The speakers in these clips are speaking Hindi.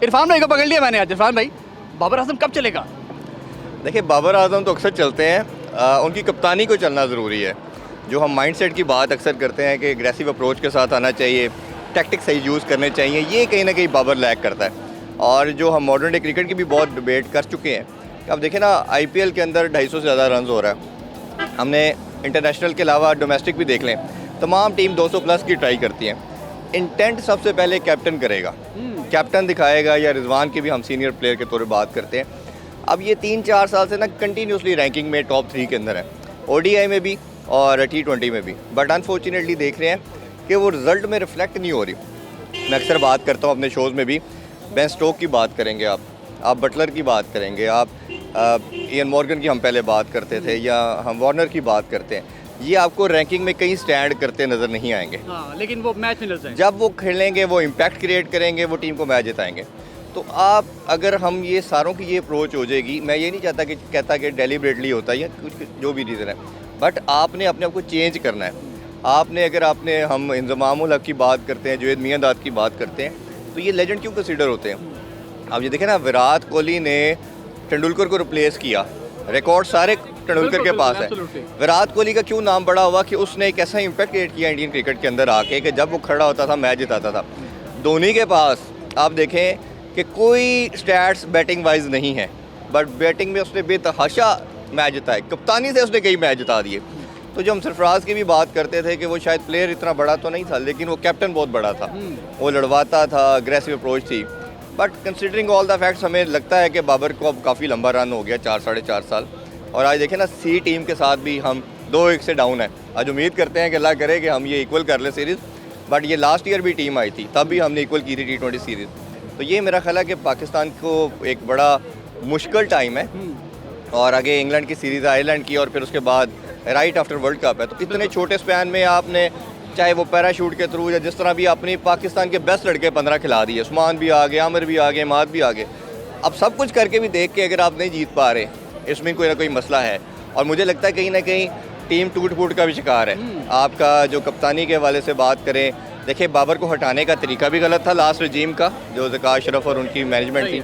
इरफान भाई को पकड़ लिया मैंने आज। इरफान भाई, बाबर आजम कब चलेगा? देखिए, बाबर आजम तो अक्सर चलते हैं, उनकी कप्तानी को चलना ज़रूरी है। जो हम माइंडसेट की बात अक्सर करते हैं कि एग्रेसिव अप्रोच के साथ आना चाहिए, टैक्टिक्स सही यूज़ करने चाहिए, ये कहीं ना कहीं बाबर लैक करता है। और जो हम मॉडर्न डे क्रिकेट की भी बहुत डिबेट कर चुके हैं, अब देखें ना, IPL के अंदर 250 से ज़्यादा रन हो रहा है। हमने इंटरनेशनल के अलावा डोमेस्टिक भी देख लें, तमाम टीम 200 प्लस की ट्राई करती हैं। इंटेंट सबसे पहले कैप्टन करेगा, कैप्टन दिखाएगा, या रिजवान की भी हम सीनियर प्लेयर के तौर पर बात करते हैं। अब ये 3-4 साल से ना कंटिन्यूसली रैंकिंग में टॉप 3 के अंदर है, ODI में भी और T20 में भी। बट अनफॉर्चुनेटली देख रहे हैं कि वो रिज़ल्ट में रिफ्लेक्ट नहीं हो रही। मैं अक्सर बात करता हूँ अपने शोज़ में भी, बेन स्टोक की बात करेंगे आप बटलर की बात करेंगे, आप इयन मॉर्गन की हम पहले बात करते थे, या हम वार्नर की बात करते हैं, ये आपको रैंकिंग में कहीं स्टैंड करते नज़र नहीं आएंगे। हाँ, लेकिन वो मैच विनर्स हैं। जब वो खेलेंगे, वो इम्पैक्ट क्रिएट करेंगे, वो टीम को मैच जिताएंगे। तो आप अगर हम ये सारों की ये अप्रोच हो जाएगी, मैं ये नहीं कहता कि डेलिबरेटली होता है या कुछ जो भी रीज़न है, बट आपने अपने आप को चेंज करना है। आपने हम इंज़मामुल हक की बात करते हैं, जुनैद मियांदाद की बात करते हैं, तो ये लेजेंड क्यों कंसीडर होते हैं? अब ये देखें ना, विराट कोहली ने तेंदुलकर को रिप्लेस किया, रिकॉर्ड सारे तेंदुलकर के पास है। विराट कोहली का क्यों नाम बड़ा हुआ कि उसने एक ऐसा इम्पैक्ट क्रिएट किया इंडियन क्रिकेट के अंदर आके कि जब वो खड़ा होता था मैच जिताता था। धोनी के पास आप देखें कि कोई स्टैट्स बैटिंग वाइज नहीं है, बट बैटिंग में उसने बेतहाशा मैच जिताए, कप्तानी से उसने कई मैच जिता दिए। तो जो हम सरफराज की भी बात करते थे कि वो शायद प्लेयर इतना बड़ा तो नहीं था, लेकिन वो कैप्टन बहुत बड़ा था, वो लड़वाता था, अग्रेसिव अप्रोच थी। But considering all the facts हमें लगता है कि बाबर को अब काफ़ी लंबा रन हो गया, 4-4.5 साल। और आज देखें ना, सी टीम के साथ भी हम 2-1 से डाउन है। आज उम्मीद करते हैं कि अल्लाह करे कि हम ये इक्वल कर लें सीरीज़, बट ये लास्ट ईयर भी टीम आई थी, तब भी हमने इक्वल की थी T20 सीरीज़। तो ये मेरा ख्याल है कि पाकिस्तान को एक बड़ा मुश्किल टाइम है, और आगे इंग्लैंड की सीरीज़, आयरलैंड की, और फिर उसके बाद राइट आफ्टर वर्ल्ड कप है। तो इतने छोटे स्पैन में आपने, चाहे वो पैराशूट के थ्रू या जिस तरह भी, अपनी पाकिस्तान के बेस्ट लड़के 15 खिला दिए। उस्मान भी आ गए, आमिर भी आ गए, माद भी आ गए। अब सब कुछ करके भी देख के अगर आप नहीं जीत पा रहे, इसमें कोई ना कोई मसला है। और मुझे लगता है कहीं ना कहीं टीम टूट फूट का भी शिकार है। आपका जो कप्तानी के हवाले से बात करें, देखिए, बाबर को हटाने का तरीका भी गलत था लास्ट रजीम का, जो ज़का अशरफ और उनकी मैनेजमेंट थी।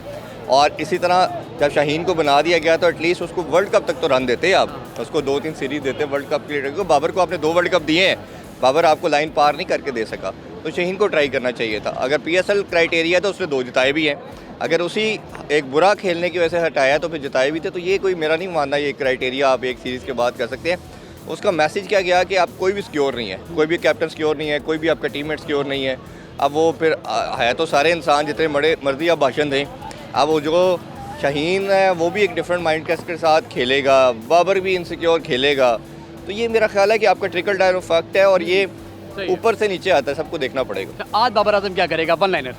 और इसी तरह जब शाहीन को बना दिया गया तो एटलीस्ट उसको वर्ल्ड कप तक तो रन देते आप, उसको 2-3 सीरीज़ देते वर्ल्ड कप के लिए। बाबर को आपने 2 वर्ल्ड कप दिए हैं, बाबर आपको लाइन पार नहीं करके दे सका, तो शाहीन को ट्राई करना चाहिए था। अगर PSL क्राइटेरिया तो उसने 2 जिताए भी हैं, अगर उसी एक बुरा खेलने की वजह से हटाया तो फिर जिताए भी थे। तो ये कोई मेरा नहीं मानना ये क्राइटेरिया आप एक सीरीज़ के बाद कर सकते हैं। उसका मैसेज क्या गया कि आप कोई भी सिक्योर नहीं है, कोई भी कैप्टन सिक्योर नहीं है, कोई भी आपका टीममेट सिक्योर नहीं है। अब वो फिर है तो सारे इंसान जितने बड़े मर्जी आप भाषण दें, अब वो जो शाहीन है वो भी एक डिफरेंट माइंड के साथ खेलेगा, बाबर भी इनसिक्योर खेलेगा। तो ये मेरा ख्याल है कि आपका ट्रिकल डाउन इफेक्ट है, और ये ऊपर से नीचे आता है, सबको देखना पड़ेगा। आज बाबर आजम क्या करेगा? 1 लाइनर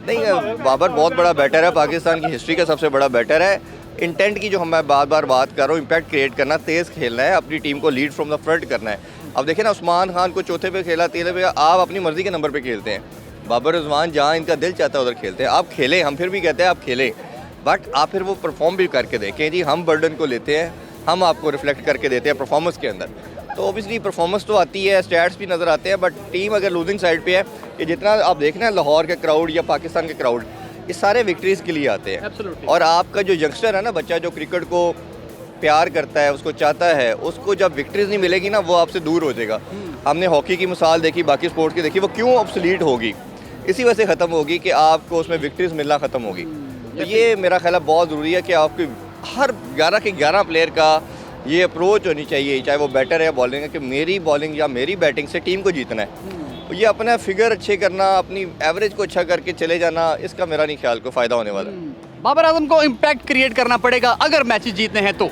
नहीं, बाबर बहुत बड़ा बैटर है, पाकिस्तान की हिस्ट्री का सबसे बड़ा बैटर है। इंटेंट की जो हम बार बार बात कर रहा हूँ, इम्पैक्ट क्रिएट करना, तेज़ खेलना है, अपनी टीम को लीड फ्रॉम द फ्रंट करना है। अब देखें ना, उस्मान खान को चौथे पे खेला, 13 पे, आप अपनी मर्जी के नंबर पे खेलते हैं। बाबर रिजवान जहाँ इनका दिल चाहता है उधर खेलते हैं। आप खेलें, हम फिर भी कहते हैं आप खेलें, बट आप फिर वो परफॉर्म भी करके देखें। जी, हम बर्डन को लेते हैं, हम आपको रिफ्लेक्ट करके देते हैं परफॉर्मेंस के अंदर। तो ऑब्वियसली परफॉर्मेंस तो आती है, स्टैट्स भी नज़र आते हैं, बट टीम अगर लूजिंग साइड पे है, कि जितना आप देख रहे हैं लाहौर के क्राउड या पाकिस्तान के क्राउड, ये सारे विक्ट्रीज़ के लिए आते हैं। और आपका जो यंगस्टर है ना, बच्चा जो क्रिकेट को प्यार करता है, उसको चाहता है, उसको जब विक्ट्रीज़ नहीं मिलेगी ना, वो आपसे दूर हो जाएगा। हमने हॉकी की मिसाल देखी, बाकी स्पोर्ट्स की देखी, वो क्यों ऑब्सोलीट होगी? इसी वजह से ख़त्म होगी कि आपको उसमें विक्ट्रीज़ मिलना ख़त्म होगी। तो ये मेरा ख्याल है बहुत ज़रूरी है कि आपकी हर 11 के 11 प्लेयर का ये अप्रोच होनी चाहिए, चाहे वो बैटर है, बॉलिंग है, कि मेरी बॉलिंग या मेरी बैटिंग से टीम को जीतना है। ये अपना फिगर अच्छे करना, अपनी एवरेज को अच्छा करके चले जाना, इसका मेरा नहीं ख्याल को फ़ायदा होने वाला है। बाबर आजम को इम्पैक्ट क्रिएट करना पड़ेगा अगर मैचेस जीतने हैं तो।